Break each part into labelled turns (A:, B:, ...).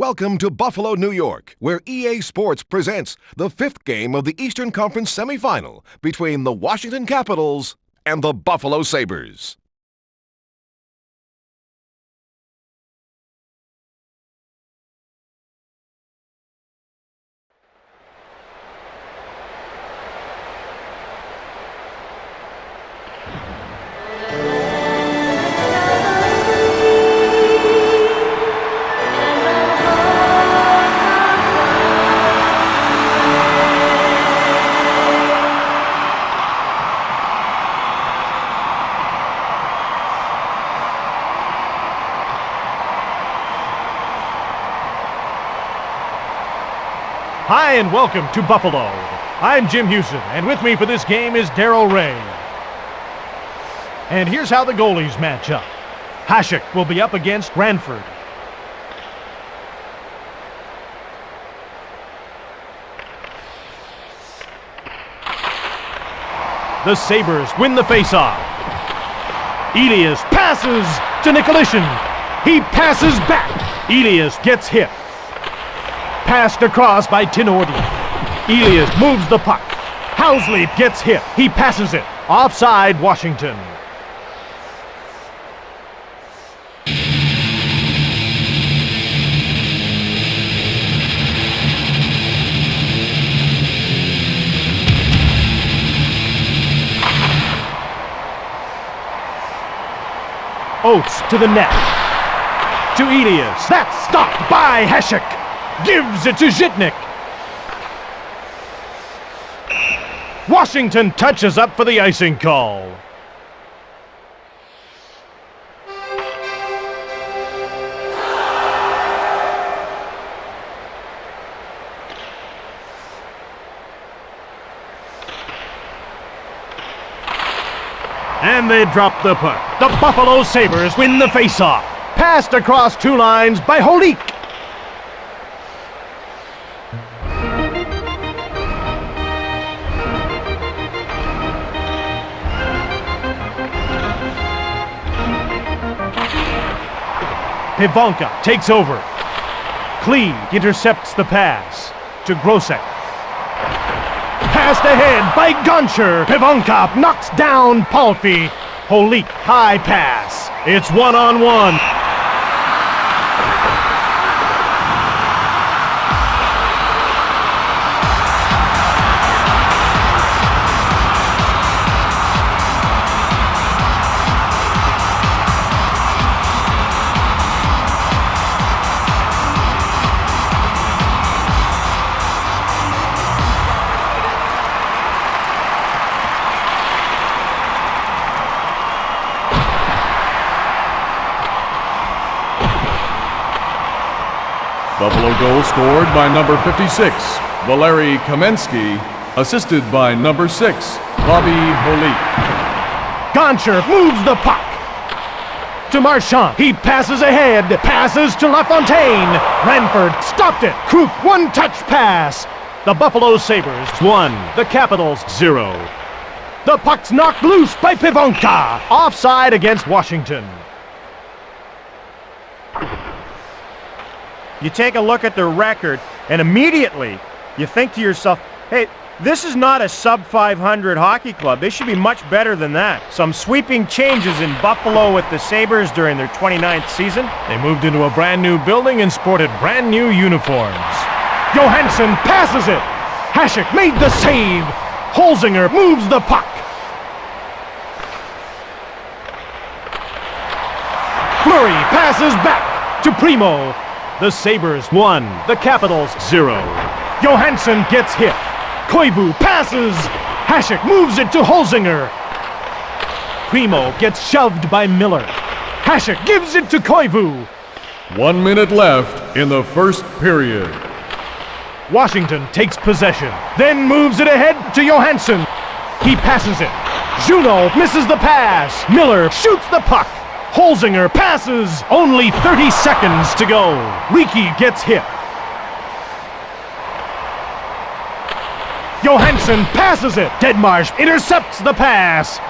A: Welcome to Buffalo, New York, where EA Sports presents the fifth game of the Eastern Conference semifinal between the Washington Capitals and the Buffalo Sabres.
B: Hi and welcome to Buffalo. I'm Jim Houston, and with me for this game is Darryl Ray. And here's how the goalies match up. Hasek will be up against Ranford. The Sabres win the faceoff. Elias passes to Nicolishin. He passes back. Elias gets hit. Passed across by Tinordi. Elias moves the puck. Housley gets hit. He passes it. Offside, Washington. Oates to the net. To Elias. That's stopped by Hasek. Gives it to Zhitnik. Washington touches up for the icing call. And they drop the puck. The Buffalo Sabres win the faceoff. Passed across two lines by Holik. Pivonka takes over. Klee intercepts the pass to Grosek. Passed ahead by Gonchar. Pivonka knocks down Palfi. Holik, high pass. It's one-on-one.
C: Buffalo goal scored by number 56, Valeri Kamensky, assisted by number 6, Bobby Holik.
B: Gonchar moves the puck to Marchand. He passes ahead, passes to LaFontaine. Ranford stopped it. Kruk, one-touch pass. The Buffalo Sabres 1, the Capitals 0. The puck's knocked loose by Pivonka. Offside against Washington.
D: You take a look at their record, and immediately you think to yourself, hey, this is not a sub-500 hockey club. They should be much better than that. Some sweeping changes in Buffalo with the Sabres during their 29th season.
B: They moved into a brand new building and sported brand new uniforms. Johansson passes it. Hasek made the save. Holzinger moves the puck. Fleury passes back to Primo. The Sabres 1, the Capitals 0. Johansson gets hit. Koivu passes. Hasek moves it to Holzinger. Primo gets shoved by Miller. Hasek gives it to Koivu.
C: 1 minute left in the first period.
B: Washington takes possession, then moves it ahead to Johansson. He passes it. Juneau misses the pass. Miller shoots the puck. Holzinger passes. Only 30 seconds to go. Riki gets hit. Johansson passes it. Deadmarsh intercepts the pass.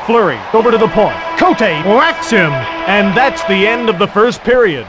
B: Fleury over to the point. Cote whacks him. And that's the end of the first period.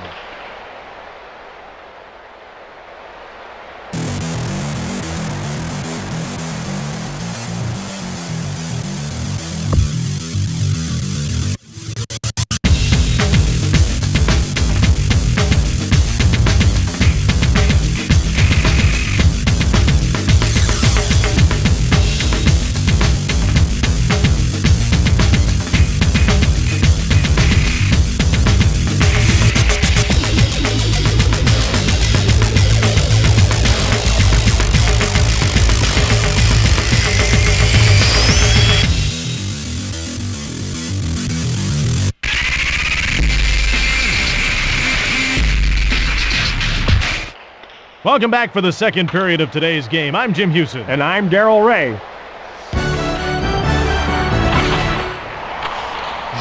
B: Welcome back for the second period of today's game. I'm Jim Hewson.
D: And I'm Darrell Ray.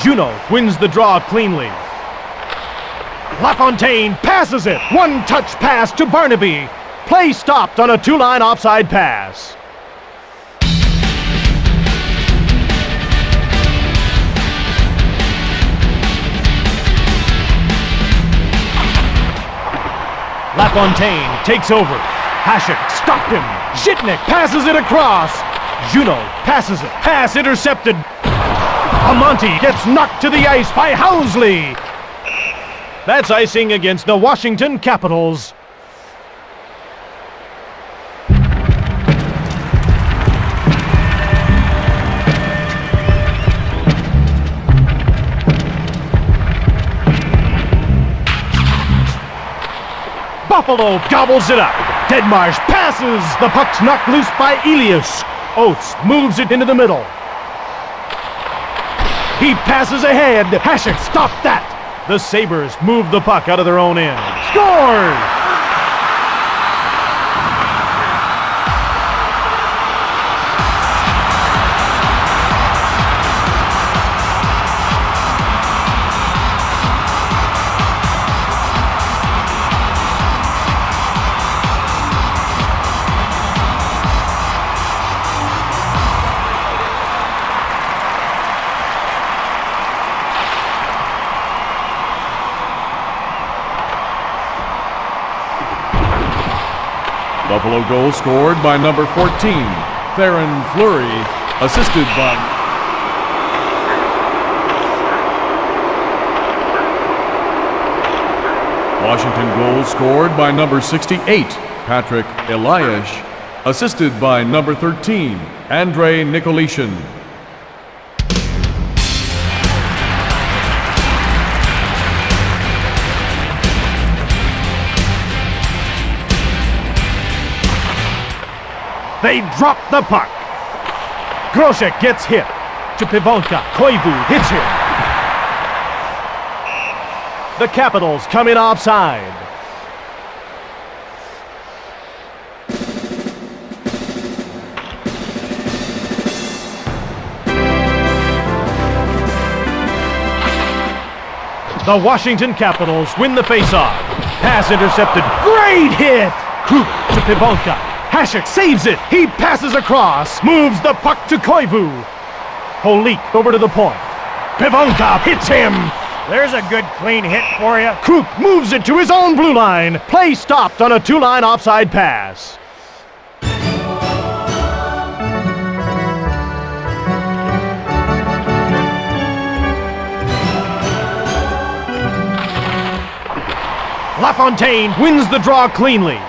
B: Juneau wins the draw cleanly. LaFontaine passes it. One-touch pass to Barnaby. Play stopped on a two-line offside pass. LaFontaine takes over. Hasek stopped him. Zhitnik passes it across. Juneau passes it. Pass intercepted. Amonte gets knocked to the ice by Housley. That's icing against the Washington Capitals. Buffalo gobbles it up. Deadmarsh passes. The puck's knocked loose by Elias. Oates moves it into the middle. He passes ahead. Hasek stopped that. The Sabres move the puck out of their own end. Scores!
C: Buffalo goal scored by number 14, Theron Fleury, assisted by Washington goal scored by number 68, Patrick Elias, assisted by number 13, Andrei Nicolishin.
B: They drop the puck. Grosek gets hit. To Pivonka. Koivu hits him. The Capitals come in offside. The Washington Capitals win the faceoff. Pass intercepted. Great hit! Kruk to Pivonka. Hasek saves it. He passes across. Moves the puck to Koivu. Holik over to the point. Pivonka hits him.
D: There's a good clean hit for you.
B: Kruk moves it to his own blue line. Play stopped on a two-line offside pass. LaFontaine wins the draw cleanly.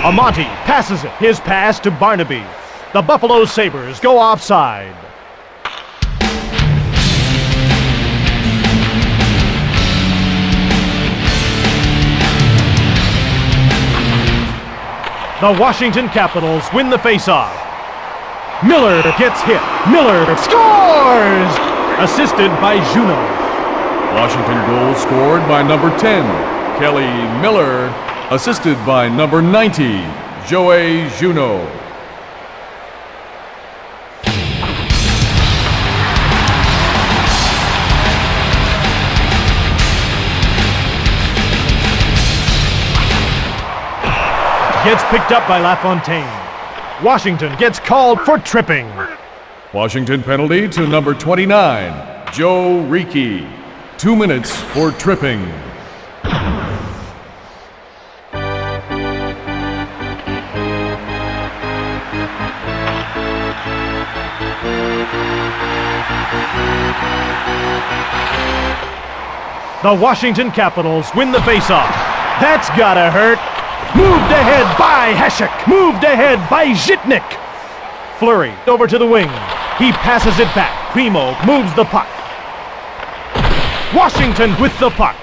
B: Amonte passes it. His pass to Barnaby. The Buffalo Sabres go offside. The Washington Capitals win the faceoff. Miller gets hit. Miller scores! Assisted by Juneau.
C: Washington goal scored by number 10, Kelly Miller, assisted by number 90, Joey Juneau.
B: Gets picked up by LaFontaine. Washington gets called for tripping.
C: Washington penalty to number 29, Joe Reekie. 2 minutes for tripping.
B: The Washington Capitals win the faceoff. That's gotta hurt. Moved ahead by Hasek. Moved ahead by Zhitnik. Fleury over to the wing. He passes it back. Primo moves the puck. Washington with the puck.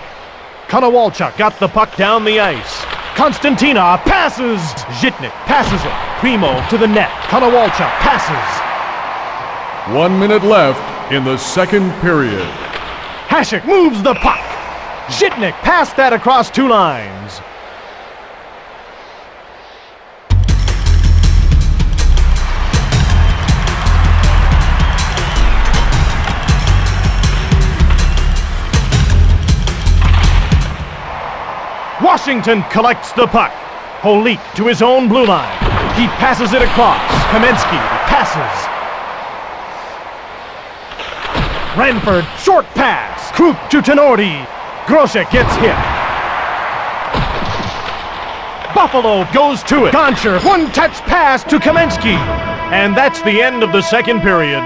B: Konowalchuk got the puck down the ice. Konstantina passes. Zhitnik passes it. Primo to the net. Konowalchuk passes.
C: 1 minute left in the second period.
B: Hasek moves the puck. Zhitnik passed that across two lines. Washington collects the puck. Holik to his own blue line. He passes it across. Kamensky passes. Ranford, short pass. Kruk to Tenorti. Grosek gets hit. Buffalo goes to it. Goncher, one-touch pass to Kamensky. And that's the end of the second period.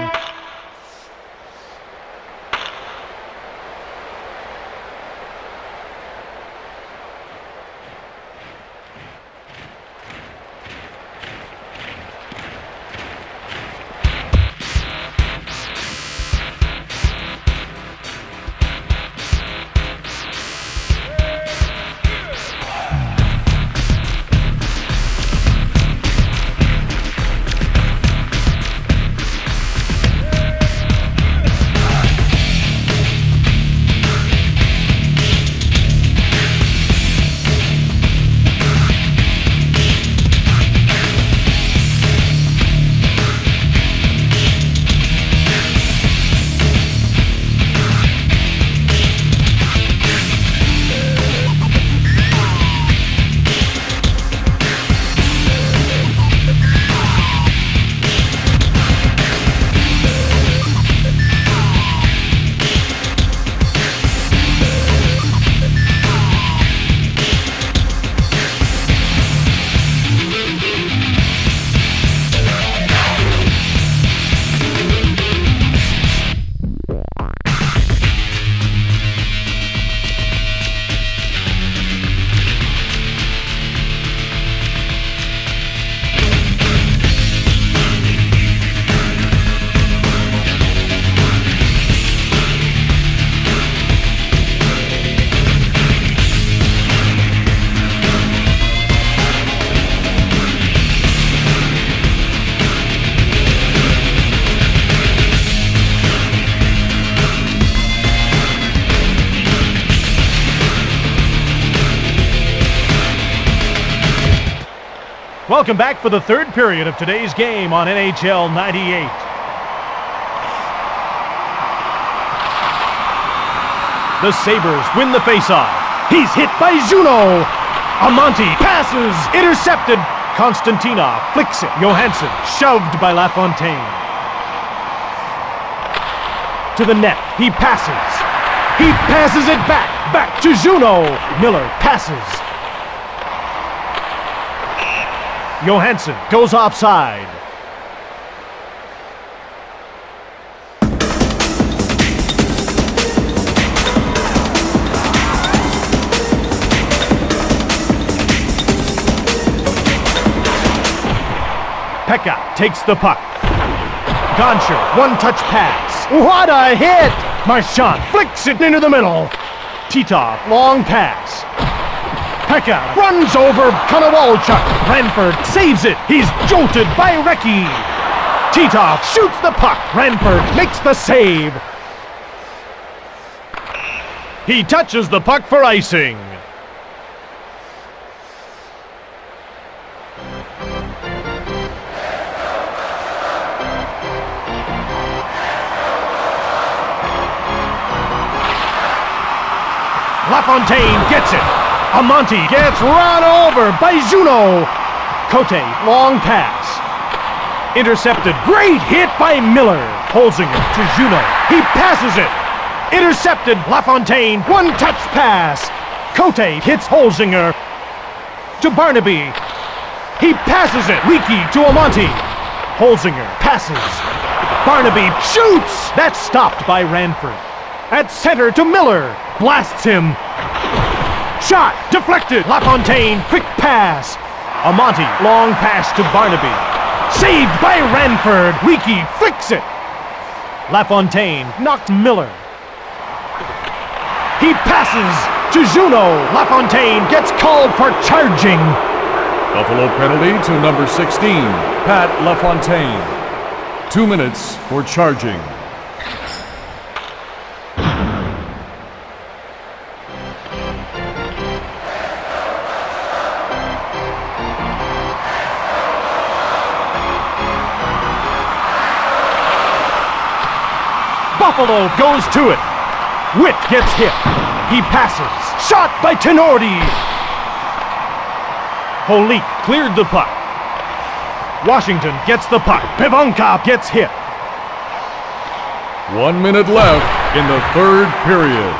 B: Welcome back for the third period of today's game on NHL 98. The Sabres win the faceoff. He's hit by Juno. Amonte passes, intercepted. Konstantinov flicks it. Johansson shoved by LaFontaine. To the net, he passes. He passes it back to Juno. Miller passes. Johansson goes offside. Pekka takes the puck. Goncher, one-touch pass. What a hit! Marchand flicks it into the middle. Titov, long pass. Pekka runs over Konowalchuk. Ranford saves it. He's jolted by Recchi. Titov shoots the puck. Ranford makes the save. He touches the puck for icing. LaFontaine gets it. Amonte gets run over by Juno. Cote, long pass. Intercepted. Great hit by Miller. Holzinger to Juno. He passes it. Intercepted. LaFontaine, one-touch pass. Cote hits Holzinger. To Barnaby. He passes it. Leaky to Amonte. Holzinger passes. Barnaby shoots. That's stopped by Ranford. At center to Miller. Blasts him. Shot deflected. LaFontaine, quick pass. Amonte, long pass to Barnaby. Saved by Ranford. Leaky flicks it. LaFontaine knocked Miller. He passes to Juno. LaFontaine gets called for charging.
C: Buffalo penalty to number 16, Pat LaFontaine. 2 minutes for charging.
B: Buffalo goes to it. Witt gets hit. He passes. Shot by Tenorti. Holik cleared the puck. Washington gets the puck. Pivonka gets hit.
C: 1 minute left in the third period.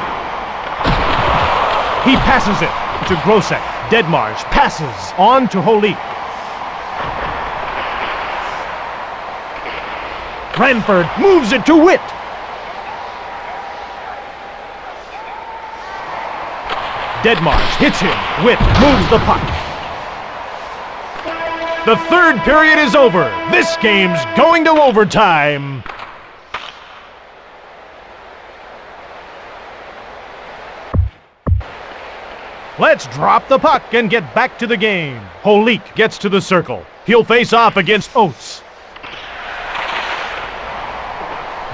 B: He passes it to Grosek. Deadmarsh passes on to Holik. Ranford moves it to Witt. Deadmarsh hits him. Witt moves the puck. The third period is over. This game's going to overtime. Let's drop the puck and get back to the game. Holik gets to the circle. He'll face off against Oates.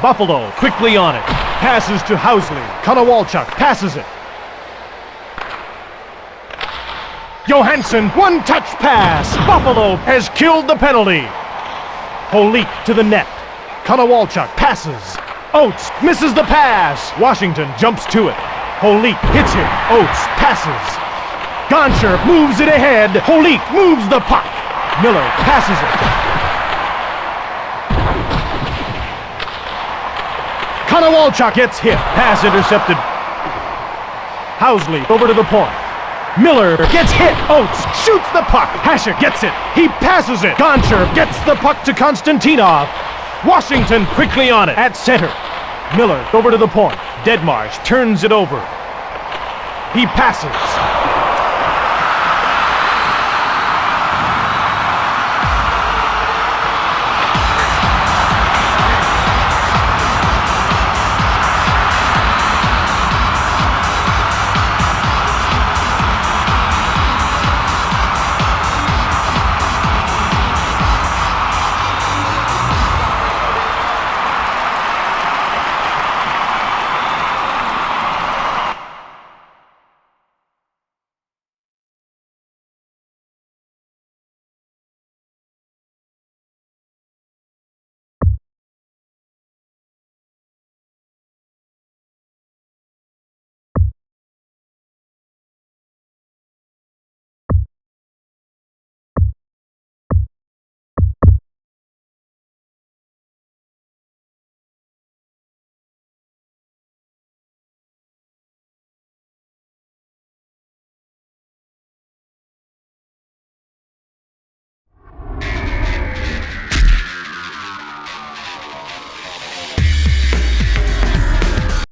B: Buffalo quickly on it. Passes to Housley. Konowalchuk passes it. Johansson, one-touch pass. Buffalo has killed the penalty. Holik to the net. Konowalchuk passes. Oates misses the pass. Washington jumps to it. Holik hits him. Oates passes. Goncher moves it ahead. Holik moves the puck. Miller passes it. Konowalchuk gets hit. Pass intercepted. Housley over to the point. Miller gets hit. Oates shoots the puck. Hasek gets it. He passes it. Goncher gets the puck to Konstantinov. Washington quickly on it at center. Miller over to the point. Deadmarsh turns it over. He passes.